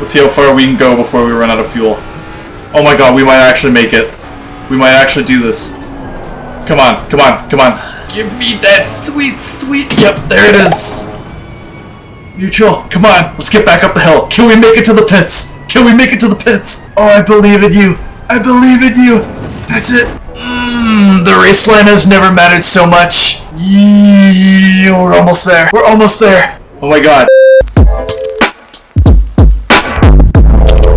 Let's see how far we can go before we run out of fuel. Oh my god, we might actually make it. We might actually do this. Come on, come on, come on. Give me that sweet, sweet... Yep, there it is. Neutral, come on. Let's get back up the hill. Can we make it to the pits? Can we make it to the pits? Oh, I believe in you. I believe in you. That's it. The race line has never mattered so much. We're almost there. We're almost there. Oh my god.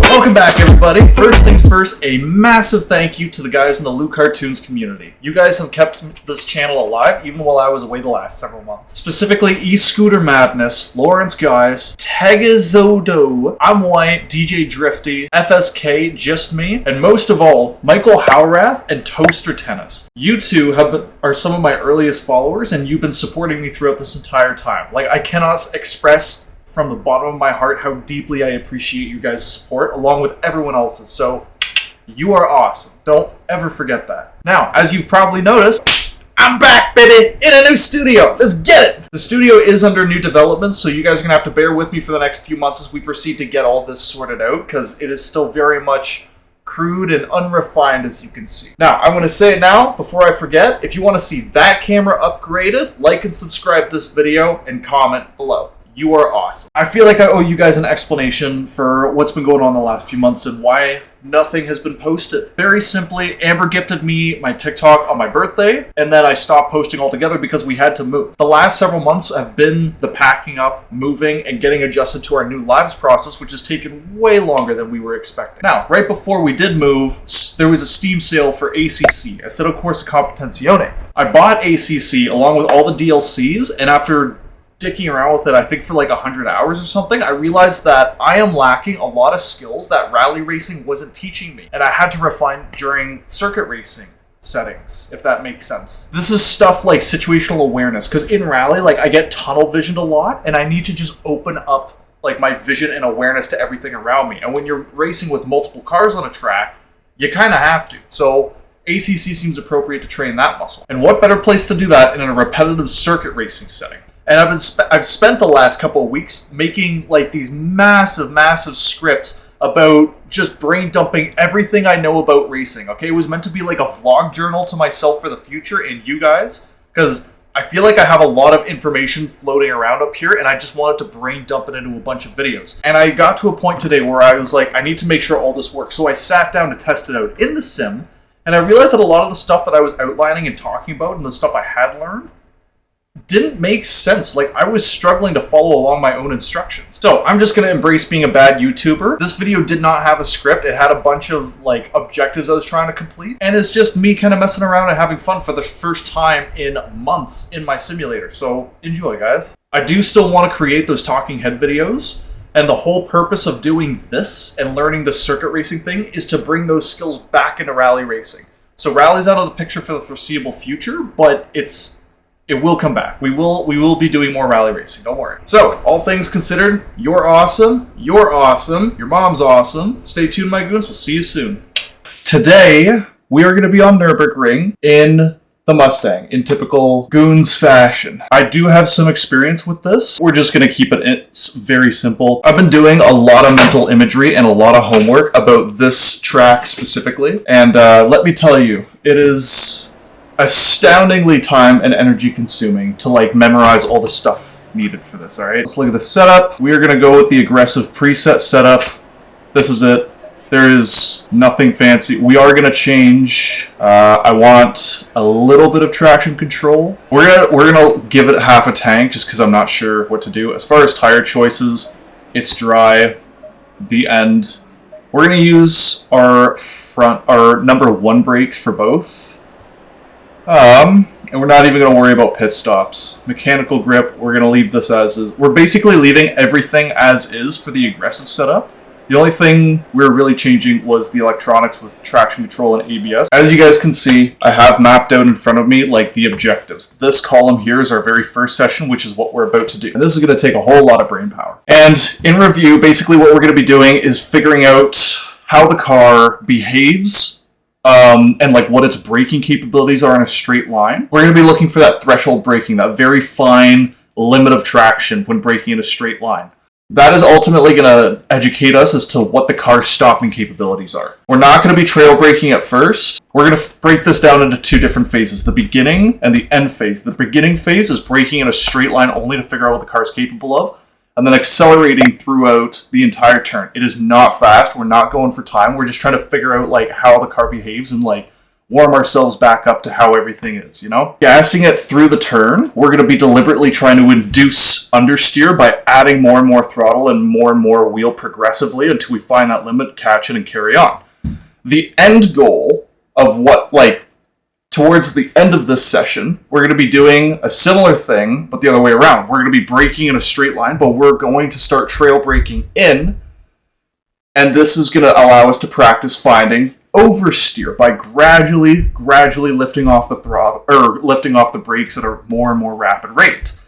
Welcome back, everybody. First things first, a massive thank you to the guys in the Lou Cartoons community. You guys have kept this channel alive even while I was away the last several months. Specifically, E-Scooter Madness, Lawrence Guys, Tegazodo, I'm White, DJ Drifty, FSK, Just Me, and most of all, Michael Howrath and Toaster Tennis. You two are some of my earliest followers, and you've been supporting me throughout this entire time. Like, I cannot express from the bottom of my heart how deeply I appreciate you guys' support, along with everyone else's. So, you are awesome. Don't ever forget that. Now, as you've probably noticed, I'm back, baby, in a new studio. Let's get it. The studio is under new development, so you guys are gonna have to bear with me for the next few months as we proceed to get all this sorted out, because it is still very much crude and unrefined, as you can see. Now, I'm gonna say it now, before I forget, if you wanna see that camera upgraded, like and subscribe to this video, and comment below. You are awesome. I feel like I owe you guys an explanation for what's been going on the last few months and why nothing has been posted. Very simply, Amber gifted me my TikTok on my birthday, and then I stopped posting altogether because we had to move. The last several months have been the packing up, moving, and getting adjusted to our new lives process, which has taken way longer than we were expecting. Now, right before we did move, there was a Steam sale for ACC, Assetto Corsa Competizione. I bought ACC along with all the DLCs, and after dicking around with it, I think for like 100 hours or something, I realized that I am lacking a lot of skills that rally racing wasn't teaching me, and I had to refine during circuit racing settings, if that makes sense. This is stuff like situational awareness, because in rally, like, I get tunnel visioned a lot, and I need to just open up like my vision and awareness to everything around me. And when you're racing with multiple cars on a track, you kind of have to. So ACC seems appropriate to train that muscle. And what better place to do that in a repetitive circuit racing setting? And I've spent the last couple of weeks making like these massive scripts about just brain dumping everything I know about racing. Okay, it was meant to be like a vlog journal to myself for the future and you guys, because I feel like I have a lot of information floating around up here, and I just wanted to brain dump it into a bunch of videos. And I got to a point today where I was like, I need to make sure all this works. So I sat down to test it out in the sim, and I realized that a lot of the stuff that I was outlining and talking about and the stuff I had learned didn't make sense. Like, I was struggling to follow along my own instructions. So I'm just going to embrace being a bad YouTuber. This video did not have a script. It had a bunch of like objectives I was trying to complete. And it's just me kind of messing around and having fun for the first time in months in my simulator. So enjoy, guys. I do still want to create those talking head videos. And the whole purpose of doing this and learning the circuit racing thing is to bring those skills back into rally racing. So rally's out of the picture for the foreseeable future, but it will come back. We will be doing more rally racing, don't worry. So, all things considered, you're awesome, your mom's awesome. Stay tuned, my goons, we'll see you soon. Today, we are going to be on Nürburgring in the Mustang, in typical goons fashion. I do have some experience with this. We're just going to keep it very simple. I've been doing a lot of mental imagery and a lot of homework about this track specifically, and let me tell you, it is astoundingly time and energy consuming to like memorize all the stuff needed for this. All right, let's look at the setup. We are going to go with the aggressive preset setup. This is it. There is nothing fancy. We are going to change. I want a little bit of traction control. We're gonna give it half a tank just because I'm not sure what to do. As far as tire choices, it's dry. The end. We're going to use our number 1 brakes for both. And we're not even going to worry about pit stops. Mechanical grip, we're going to leave this as is. We're basically leaving everything as is for the aggressive setup. The only thing we're really changing was the electronics with traction control and ABS. As you guys can see, I have mapped out in front of me like the objectives. This column here is our very first session, which is what we're about to do. And this is going to take a whole lot of brain power. And in review, basically what we're going to be doing is figuring out how the car behaves and like what its braking capabilities are in a straight line. We're going to be looking for that threshold braking, that very fine limit of traction when braking in a straight line. That is ultimately going to educate us as to what the car's stopping capabilities are. We're not going to be trail braking at first. We're going to break this down into two different phases, the beginning and the end phase. The beginning phase is braking in a straight line only to figure out what the car's capable of, and then accelerating throughout the entire turn. It is not fast. We're not going for time. We're just trying to figure out like how the car behaves and like warm ourselves back up to how everything is, you know? Gassing it through the turn, we're going to be deliberately trying to induce understeer by adding more and more throttle and more wheel progressively until we find that limit, catch it, and carry on. The end goal of what, like, towards the end of this session, we're going to be doing a similar thing, but the other way around. We're going to be braking in a straight line, but we're going to start trail braking in, and this is going to allow us to practice finding oversteer by gradually lifting off the throttle or lifting off the brakes at a more and more rapid rate.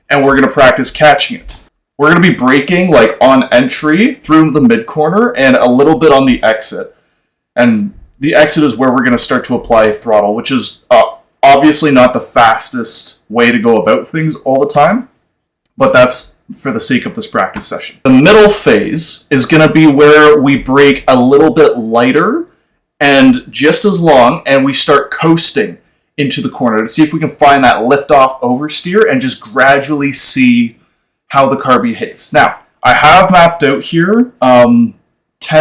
And we're going to practice catching it. We're going to be braking like on entry through the mid corner and a little bit on the exit. And the exit is where we're going to start to apply throttle, which is obviously not the fastest way to go about things all the time, but that's for the sake of this practice session. The middle phase is going to be where we brake a little bit lighter and just as long, and we start coasting into the corner to see if we can find that lift-off oversteer and just gradually see how the car behaves. Now, I have mapped out here 10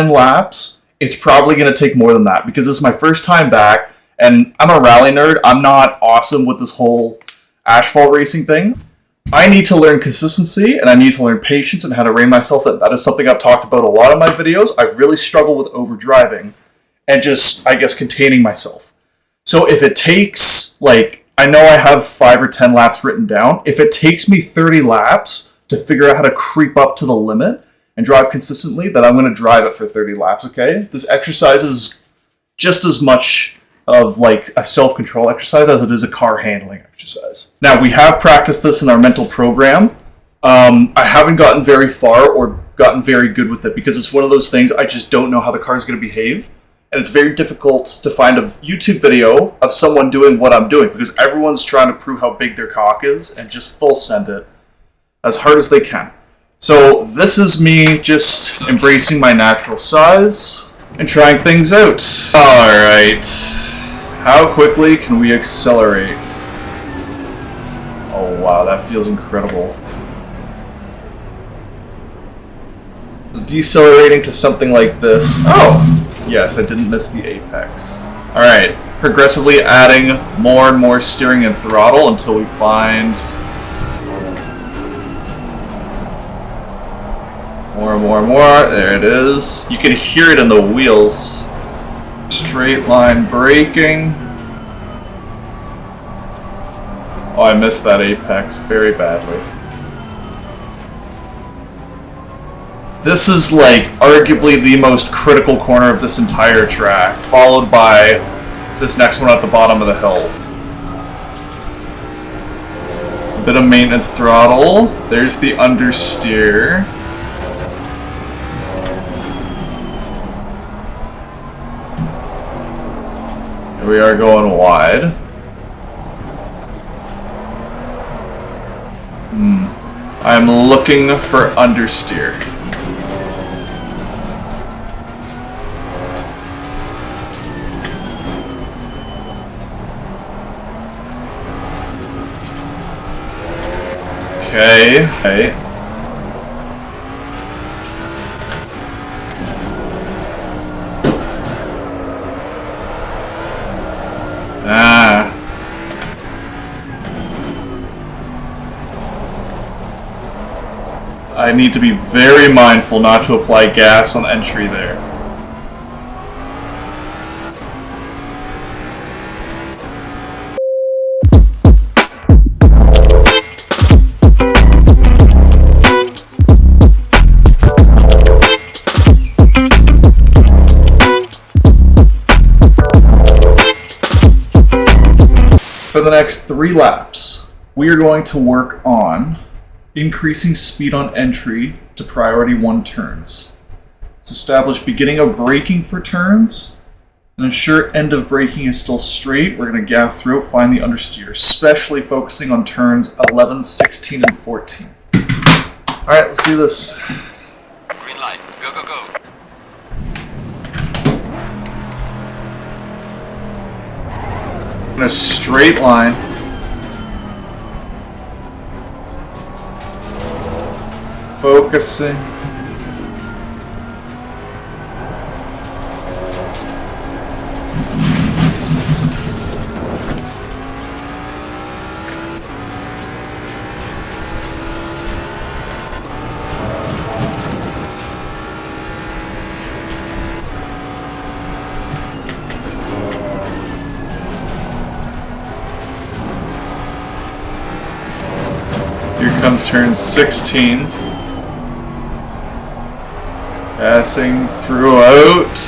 laps. It's probably going to take more than that because this is my first time back, and I'm a rally nerd. I'm not awesome with this whole asphalt racing thing. I need to learn consistency, and I need to learn patience and how to rein myself in. That is something I've talked about a lot in my videos. I've really struggled with overdriving and just, I guess, containing myself. So if it takes, like, I know I have 5 or 10 laps written down. If it takes me 30 laps to figure out how to creep up to the limit and drive consistently, then I'm going to drive it for 30 laps, okay? This exercise is just as much of, like, a self-control exercise as it is a car handling exercise. Now, we have practiced this in our mental program. I haven't gotten very far or gotten very good with it because it's one of those things I just don't know how the car is going to behave. And it's very difficult to find a YouTube video of someone doing what I'm doing because everyone's trying to prove how big their cock is and just full send it as hard as they can. So this is me just embracing my natural size and trying things out. All right, how quickly can we accelerate? Oh wow, that feels incredible. Decelerating to something like this. Oh! Yes, I didn't miss the apex. Alright, progressively adding more and more steering and throttle until we find more and more and more. There it is. You can hear it in the wheels. Straight line braking. Oh, I missed that apex very badly. This is like arguably the most critical corner of this entire track, followed by this next one at the bottom of the hill. A bit of maintenance throttle. There's the understeer. Here we are going wide. I'm looking for understeer. Okay. I need to be very mindful not to apply gas on entry there. For the next 3 laps, we are going to work on increasing speed on entry to priority 1 turns. So establish beginning of braking for turns, and ensure end of braking is still straight. We're going to gas through, find the understeer, especially focusing on turns 11, 16, and 14. Alright, let's do this. Green light. Go, go, go. In a straight line. Focusing. Here comes turn 16. Passing throughout.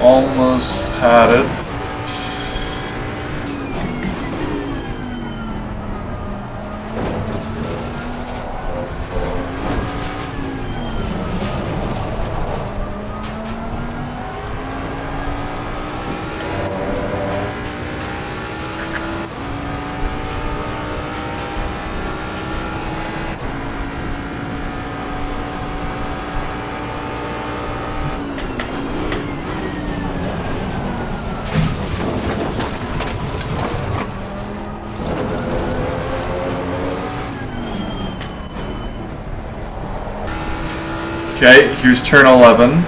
Almost had it. Okay, here's turn 11.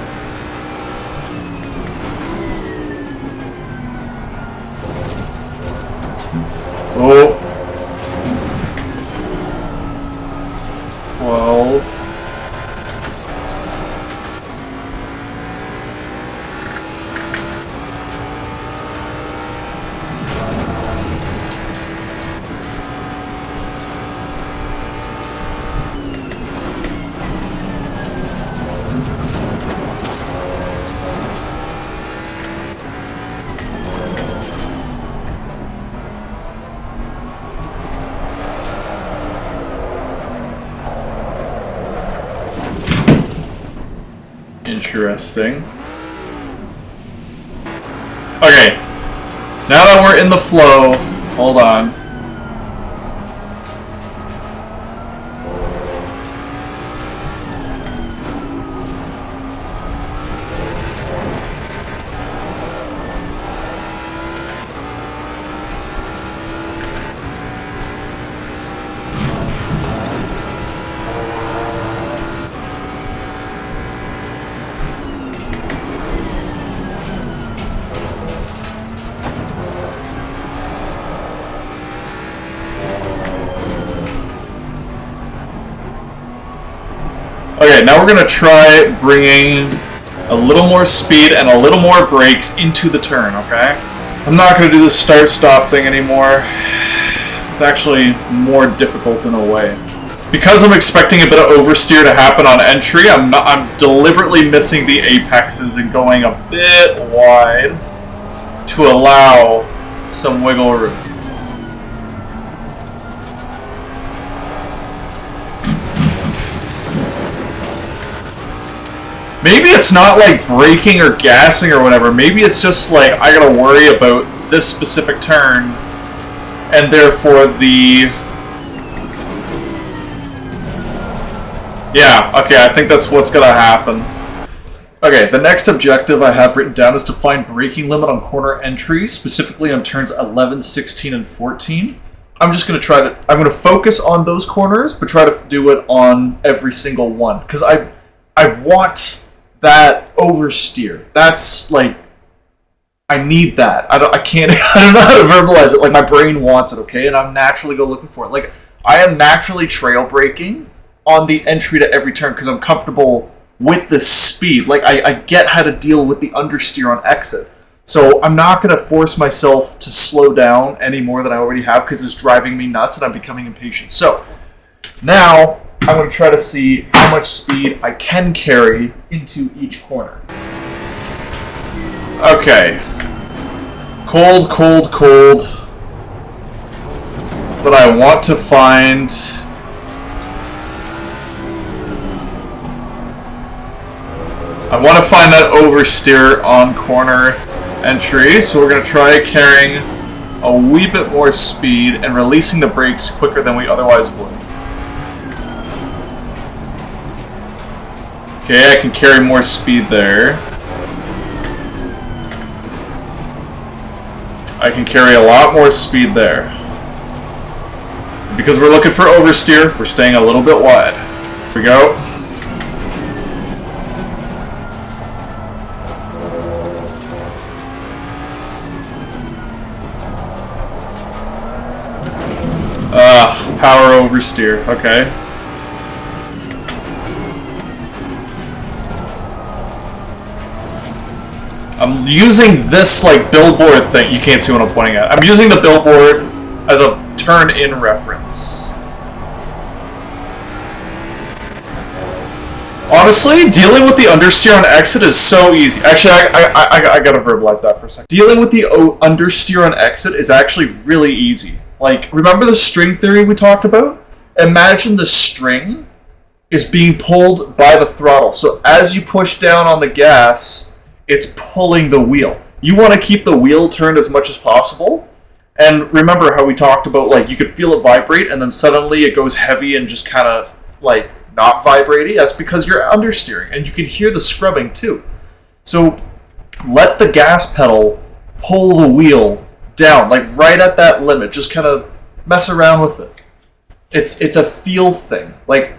Oh. 12. Interesting. Okay. Now that we're in the flow, hold on. Okay, now we're going to try bringing a little more speed and a little more brakes into the turn, okay? I'm not going to do the start-stop thing anymore. It's actually more difficult in a way. Because I'm expecting a bit of oversteer to happen on entry, I'm deliberately missing the apexes and going a bit wide to allow some wiggle room. Maybe it's not like braking or gassing or whatever. Maybe it's just like I gotta worry about this specific turn, and therefore the... Yeah, okay, I think that's what's gonna happen. Okay, the next objective I have written down is to find braking limit on corner entries, specifically on turns 11, 16, and 14. I'm just gonna I'm gonna focus on those corners, but try to do it on every single one. Because I want that oversteer. That's like, I need that. I can't, I don't know how to verbalize it. Like, my brain wants it, okay? And I'm naturally go looking for it. Like, I am naturally trail braking on the entry to every turn because I'm comfortable with the speed. Like, I get how to deal with the understeer on exit. So I'm not going to force myself to slow down any more than I already have because it's driving me nuts and I'm becoming impatient. So now I'm going to try to see how much speed I can carry into each corner. Okay. Cold, cold, cold. But I want to find... that oversteer on corner entry, so we're going to try carrying a wee bit more speed and releasing the brakes quicker than we otherwise would. Okay, I can carry more speed there. I can carry a lot more speed there. Because we're looking for oversteer, we're staying a little bit wide. Here we go. Power oversteer, okay. I'm using this like billboard thing. You can't see what I'm pointing at. I'm using the billboard as a turn-in reference. Honestly, dealing with the understeer on exit is so easy. Actually, I gotta verbalize that for a second. Dealing with the understeer on exit is actually really easy. Like, remember the string theory we talked about? Imagine the string is being pulled by the throttle. So as you push down on the gas, it's pulling the wheel. You want to keep the wheel turned as much as possible. And remember how we talked about, like, you could feel it vibrate and then suddenly it goes heavy and just kind of, like, not vibrating? That's because you're understeering. And you can hear the scrubbing, too. So let the gas pedal pull the wheel down, like right at that limit. Just kind of mess around with it. It's a feel thing. Like,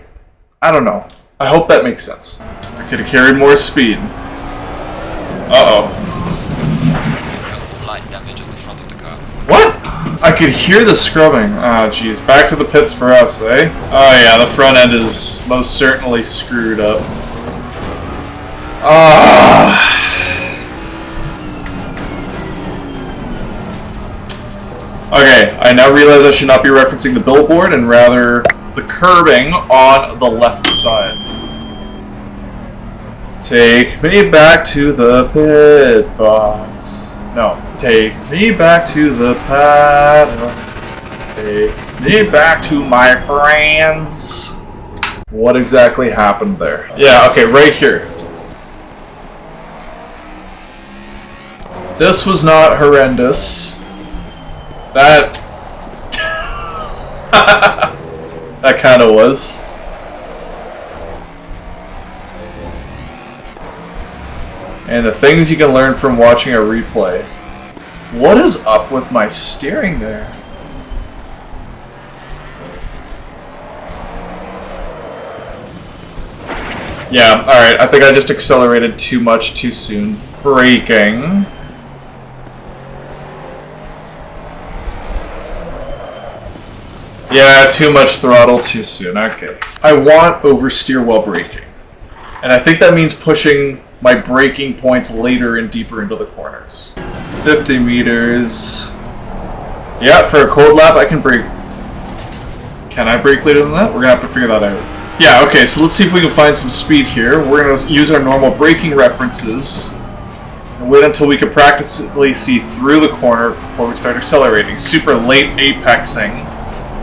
I don't know. I hope that makes sense. I could have carried more speed. Uh-oh. Got some light damage on the front of the car. What? I could hear the scrubbing. Ah, jeez. Back to the pits for us, eh? Oh yeah, the front end is most certainly screwed up. Ah. Okay, I now realize I should not be referencing the billboard and rather the curbing on the left side. Take me back to the pit box. No, take me back to the paddock. Take me back to my friends. What exactly happened there? Yeah, okay, right here. This was not horrendous. That that kind of was. And the things you can learn from watching a replay. What is up with my steering there? Yeah, alright, I think I just accelerated too much too soon. Braking. Yeah, too much throttle too soon. Okay. I want oversteer while braking. And I think that means pushing my braking points later and deeper into the corners. 50 meters. Yeah, for a cold lap, I can brake. Can I brake later than that? We're going to have to figure that out. Yeah, okay, so let's see if we can find some speed here. We're going to use our normal braking references. And wait until we can practically see through the corner before we start accelerating. Super late apexing.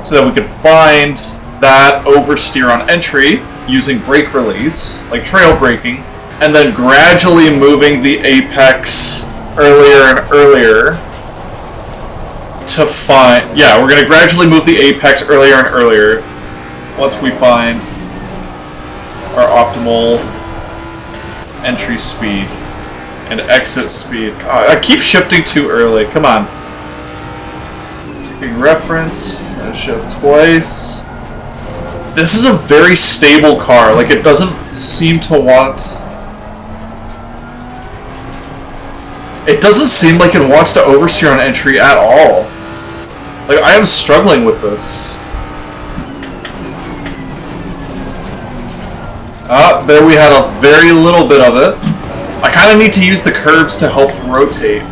So that we can find that oversteer on entry using brake release, like trail braking, and then gradually moving the apex earlier and earlier to find... Yeah, we're going to gradually move the apex earlier and earlier once we find our optimal entry speed and exit speed. Oh, I keep shifting too early. Come on. Taking reference. Shift twice. This is a very stable car. Like, it doesn't seem to want... It doesn't seem like it wants to oversteer on entry at all. Like, I am struggling with this. Ah, there we had a very little bit of it. I kind of need to use the curbs to help rotate.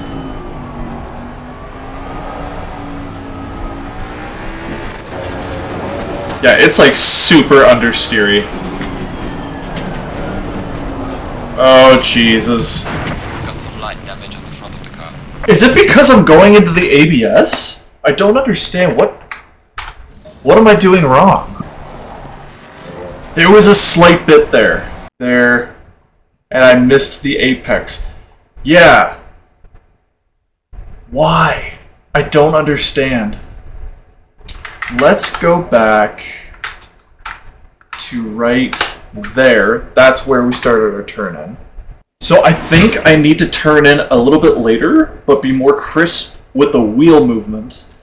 Yeah, it's like super understeery. Oh, Jesus. Got some light damage on the front of the car. Is it because I'm going into the ABS? I don't understand. What am I doing wrong? There was a slight bit there. There. And I missed the apex. Yeah. Why? I don't understand. Let's go back to right there, that's where we started our turn in. So I think I need to turn in a little bit later, but be more crisp with the wheel movement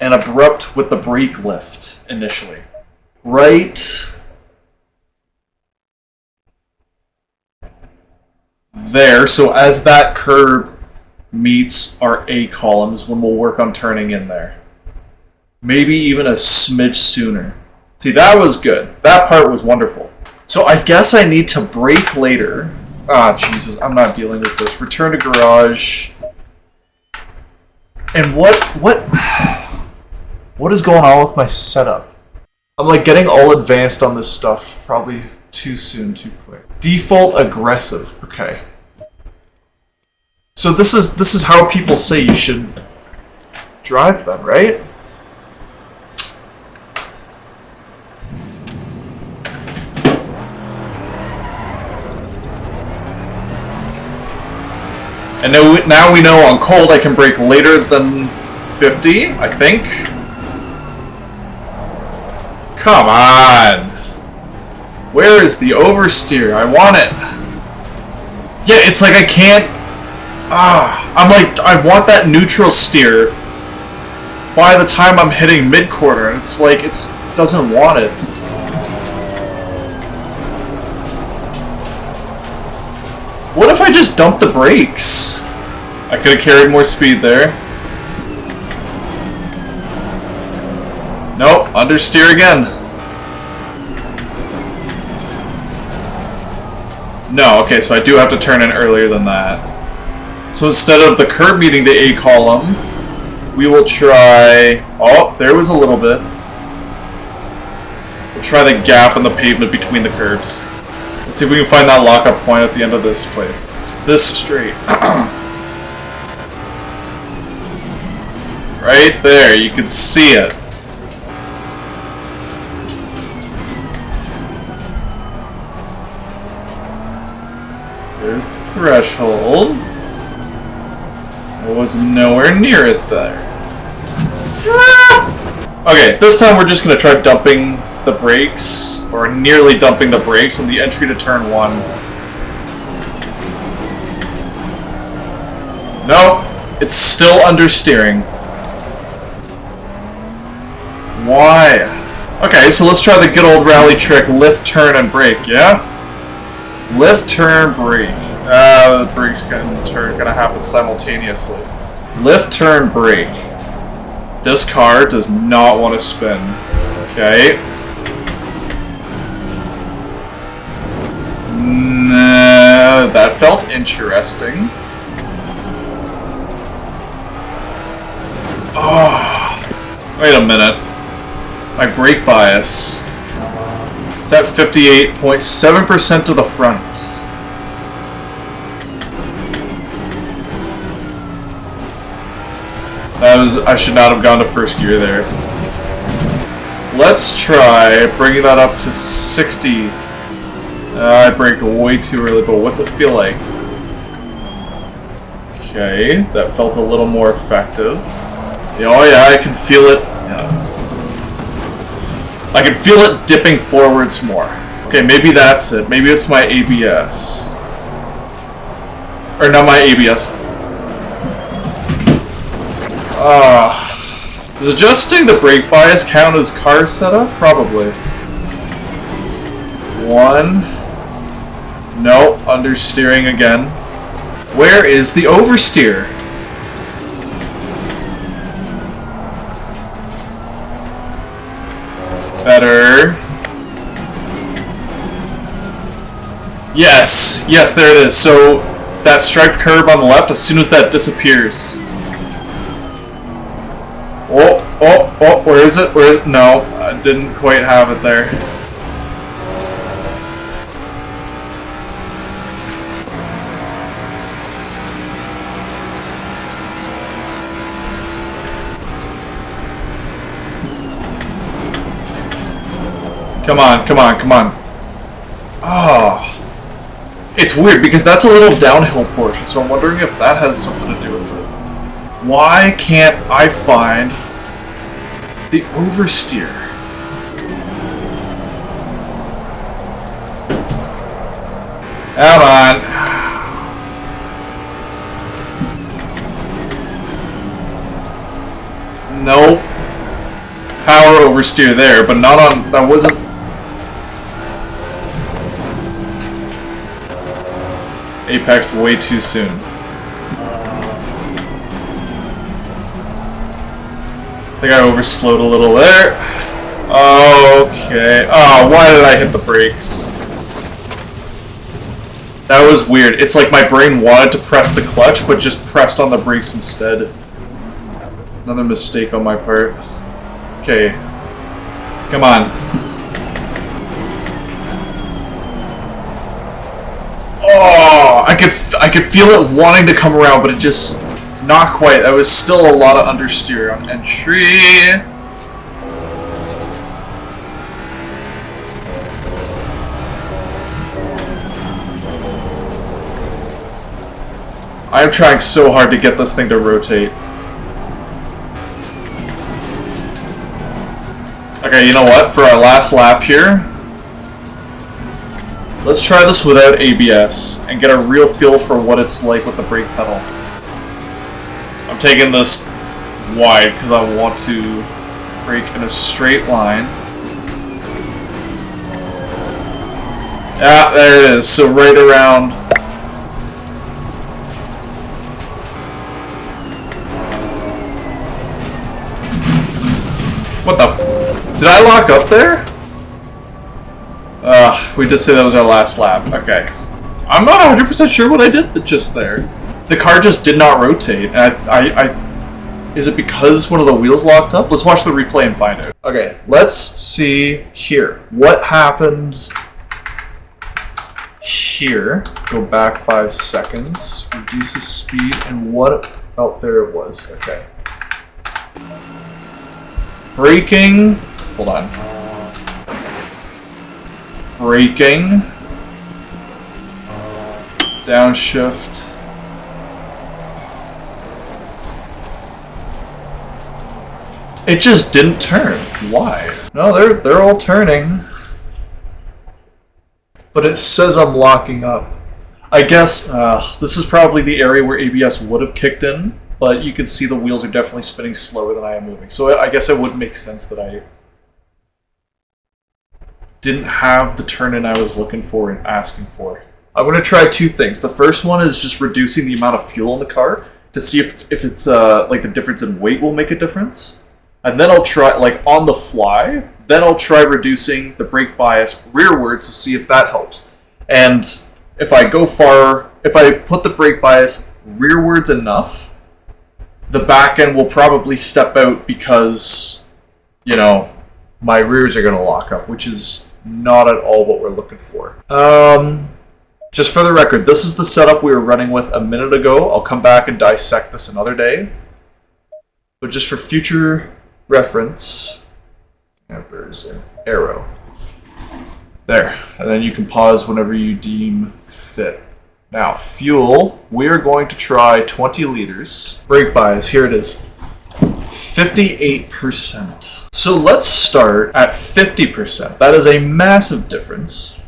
and abrupt with the brake lift initially. Right there, so as that curb meets our A columns when we'll work on turning in there. Maybe even a smidge sooner. See, that was good. That part was wonderful. So I guess I need to brake later. Ah, Jesus, I'm not dealing with this. Return to garage. And what is going on with my setup? I'm like getting all advanced on this stuff. Probably too soon, too quick. Default aggressive. Okay. So this is how people say you should drive them, right? And now we know on cold I can brake later than 50, I think. Come on! Where is the oversteer? I want it! Yeah, it's like I can't... I'm like, I want that neutral steer by the time I'm hitting mid-quarter, and it's like, it doesn't want it. What if I just dumped the brakes? I could have carried more speed there. Nope, understeer again. No, okay, so I do have to turn in earlier than that. So instead of the curb meeting the A column, we will try... Oh, there was a little bit. We'll try the gap in the pavement between the curbs. Let's see if we can find that lockup point at the end of this plate. It's this straight. Right there, you can see it. There's the threshold. I was nowhere near it there. Okay, this time we're just going to try dumping the brakes, or nearly dumping the brakes on the entry to turn 1. No, it's still understeering. Why? Okay, so let's try the good old rally trick, lift, turn, and brake, yeah? Lift, turn, brake. The brakes and turn gonna happen simultaneously. Lift, turn, brake. This car does not want to spin. Okay. Nah, that felt interesting. Oh, wait a minute. My brake bias. It's at 58.7% to the front. I should not have gone to first gear there. Let's try bringing that up to 60. I braked way too early, but what's it feel like? Okay, that felt a little more effective. Oh yeah, I can feel it. I can feel it dipping forwards more. Okay, maybe that's it. Maybe it's my ABS. Or not my ABS. Does adjusting the brake bias count as car setup? Probably. 1. No, understeering again. Where is the oversteer? Better. Yes! Yes, there it is. So, that striped curb on the left, as soon as that disappears... Oh, where is it? Where is it? No, I didn't quite have it there. Come on, come on, come on. Oh. It's weird because that's a little downhill portion, so I'm wondering if that has something to do with it. Why can't I find the oversteer? Come on. Nope. Power oversteer there, but not on... That wasn't... Apexed way too soon. I think I overslowed a little there. Okay. Oh, why did I hit the brakes? That was weird. It's like my brain wanted to press the clutch, but just pressed on the brakes instead. Another mistake on my part. Okay. Come on. Oh, I could feel it wanting to come around, but it just not quite. That was still a lot of understeer on entry. I'm trying so hard to get this thing to rotate. Okay, you know what? For our last lap here, let's try this without ABS and get a real feel for what it's like with the brake pedal. I'm taking this wide because I want to brake in a straight line. Yeah, there it is. So right around... What the f... Did I lock up there? We did say that was our last lap. Okay. I'm not 100% sure what I did just there. The car just did not rotate. And is it because one of the wheels locked up? Let's watch the replay and find out. Okay, let's see here. What happened here? Go back 5 seconds. Reduce the speed. And what... Oh, there it was. Okay. Braking. Hold on. Braking. Downshift. It just didn't turn. Why? No, they're all turning. But it says I'm locking up. I guess this is probably the area where ABS would have kicked in. But you can see the wheels are definitely spinning slower than I am moving. So I guess it would make sense that I didn't have the turn-in I was looking for and asking for. I'm going to try 2 things. The first one is just reducing the amount of fuel in the car to see if it's like the difference in weight will make a difference. And then I'll try, like on the fly, then I'll try reducing the brake bias rearwards to see if that helps. And if I go far, if I put the brake bias rearwards enough, the back end will probably step out because, you know, my rears are going to lock up, which is not at all what we're looking for. Just for the record, this is the setup we were running with a minute ago. I'll come back and dissect this another day. But just for future reference, there's an arrow. There. And then you can pause whenever you deem fit. Now, fuel, we are going to try 20 liters. Brake bias, here it is. 58%. So let's start at 50%. That is a massive difference.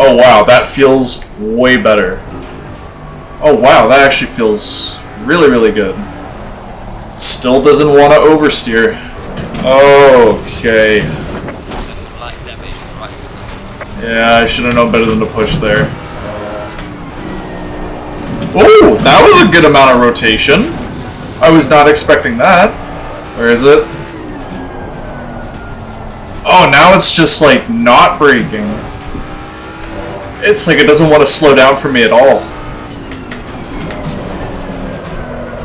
Oh wow, that feels way better. Oh wow, that actually feels really, really good. Still doesn't want to oversteer. Okay. Yeah, I should have known better than to push there. Oh, that was a good amount of rotation. I was not expecting that. Where is it? Oh, now it's just like not braking. It's like it doesn't want to slow down for me at all.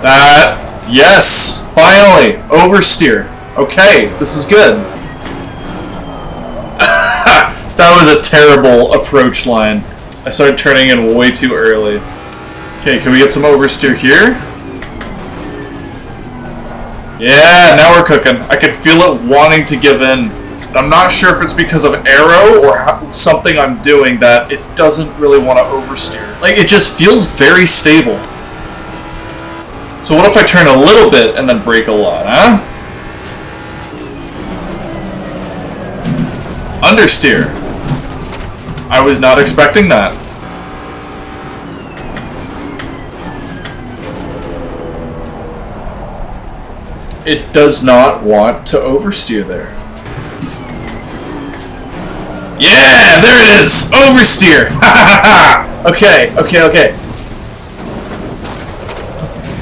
That, yes, finally, oversteer. Okay, this is good. That was a terrible approach line. I started turning in way too early. Okay, can we get some oversteer here? Yeah, now we're cooking. I can feel it wanting to give in. I'm not sure if it's because of aero or something I'm doing that it doesn't really want to oversteer. Like, it just feels very stable. So what if I turn a little bit and then brake a lot, huh? Understeer. I was not expecting that. It does not want to oversteer there. Yeah, there it is! Oversteer! Okay, okay, okay.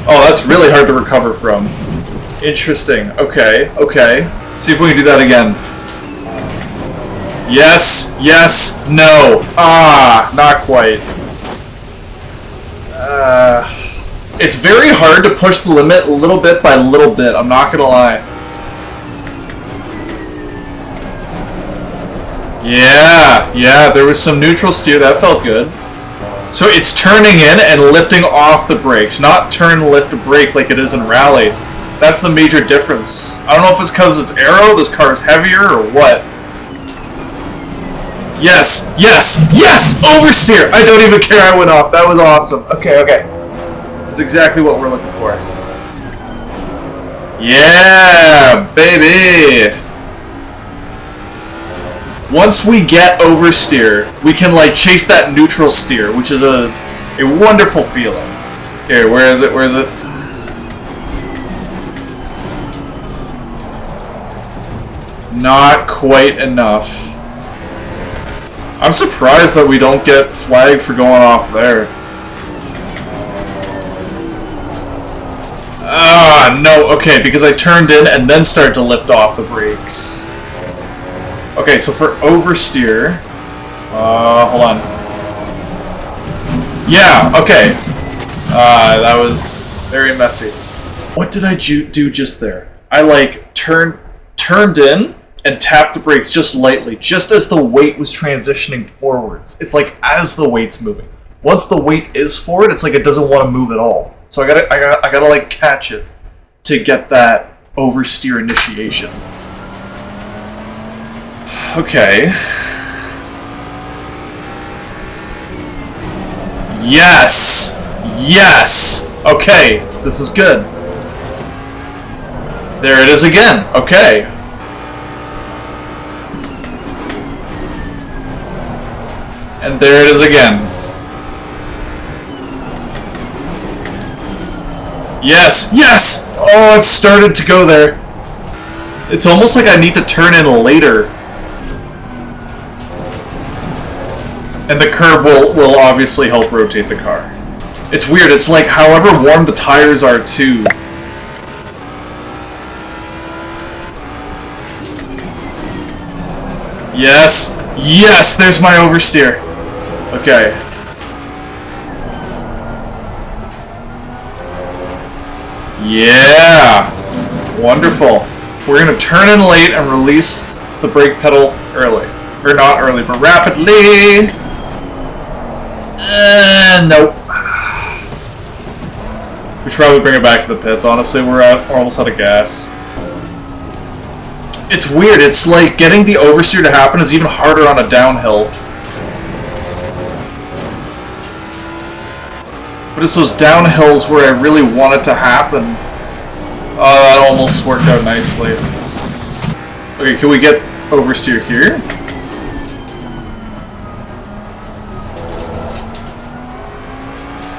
Oh, that's really hard to recover from. Interesting. Okay, okay. See if we can do that again. Yes, yes, no. Ah, not quite. It's very hard to push the limit little bit by little bit, I'm not gonna lie. Yeah, yeah, there was some neutral steer, that felt good. So it's turning in and lifting off the brakes, not turn, lift, brake like it is in rally. That's the major difference. I don't know if it's because it's aero, this car is heavier, or what. Yes, yes, yes! Oversteer! I don't even care I went off. That was awesome. Okay, okay. That's exactly what we're looking for. Yeah, baby! Once we get oversteer, we can like chase that neutral steer, which is a wonderful feeling. Okay, where is it? Where is it? Not quite enough. I'm surprised that we don't get flagged for going off there. Ah, no, okay, because I turned in and then started to lift off the brakes. Okay, so for oversteer... hold on. Yeah, okay. That was very messy. What did I do just there? I, like, turned in and tapped the brakes just lightly, just as the weight was transitioning forwards. It's like as the weight's moving. Once the weight is forward, it's like it doesn't want to move at all. So I gotta like catch it to get that oversteer initiation. Okay. Yes! Yes! Okay, this is good. There it is again. Okay. And there it is again. Yes! Yes! Oh, it started to go there. It's almost like I need to turn in later. And the curb will obviously help rotate the car. It's weird, it's like however warm the tires are too. Yes! Yes! There's my oversteer. Okay. Yeah! Wonderful. We're gonna turn in late and release the brake pedal early. Or not early, but rapidly! Nope. We should probably bring it back to the pits, honestly. We're almost out of gas. It's weird, it's like getting the oversteer to happen is even harder on a downhill. But it's those downhills where I really want it to happen. Oh, that almost worked out nicely. Okay, can we get oversteer here?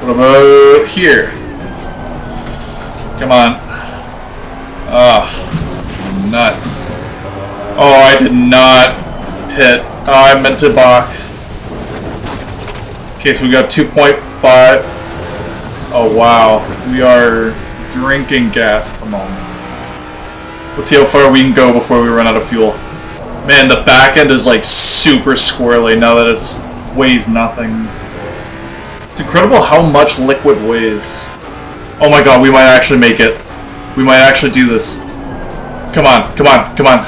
What about here? Come on. Ugh. Nuts. Oh, I did not pit. Oh, I meant to box. Okay, so we got 2.5. Oh, wow. We are drinking gas at the moment. Let's see how far we can go before we run out of fuel. Man, the back end is like super squirrely now that it weighs nothing. It's incredible how much liquid weighs. Oh my god, we might actually make it. We might actually do this. Come on, come on, come on.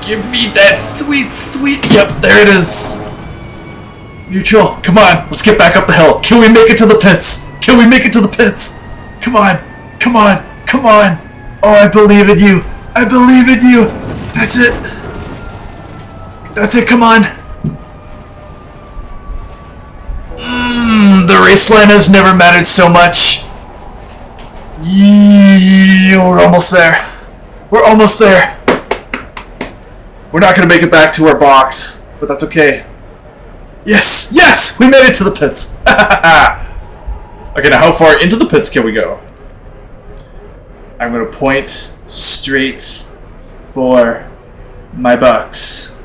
Give me that sweet, sweet... Yep, there it is. Neutral, come on, let's get back up the hill. Can we make it to the pits? Can we make it to the pits? Come on, come on, come on. Oh, I believe in you. I believe in you. That's it. That's it, come on. The race line has never mattered so much. We're almost there. We're almost there. We're not going to make it back to our box, but that's okay. Yes! Yes! We made it to the pits. Okay, now how far into the pits can we go? I'm going to point straight for my box.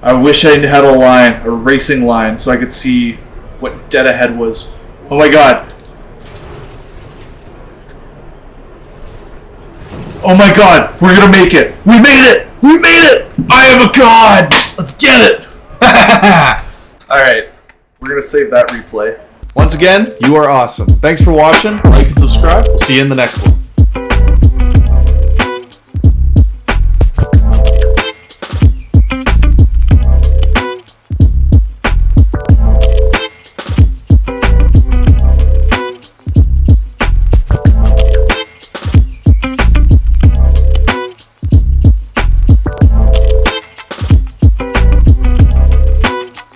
I wish I had a line, a racing line, so I could see what dead ahead was. Oh my god. Oh my god, we're gonna make it. We made it! We made it! I am a god! Let's get it! Alright, we're gonna save that replay. Once again, you are awesome. Thanks for watching. Like and subscribe. We'll see you in the next one.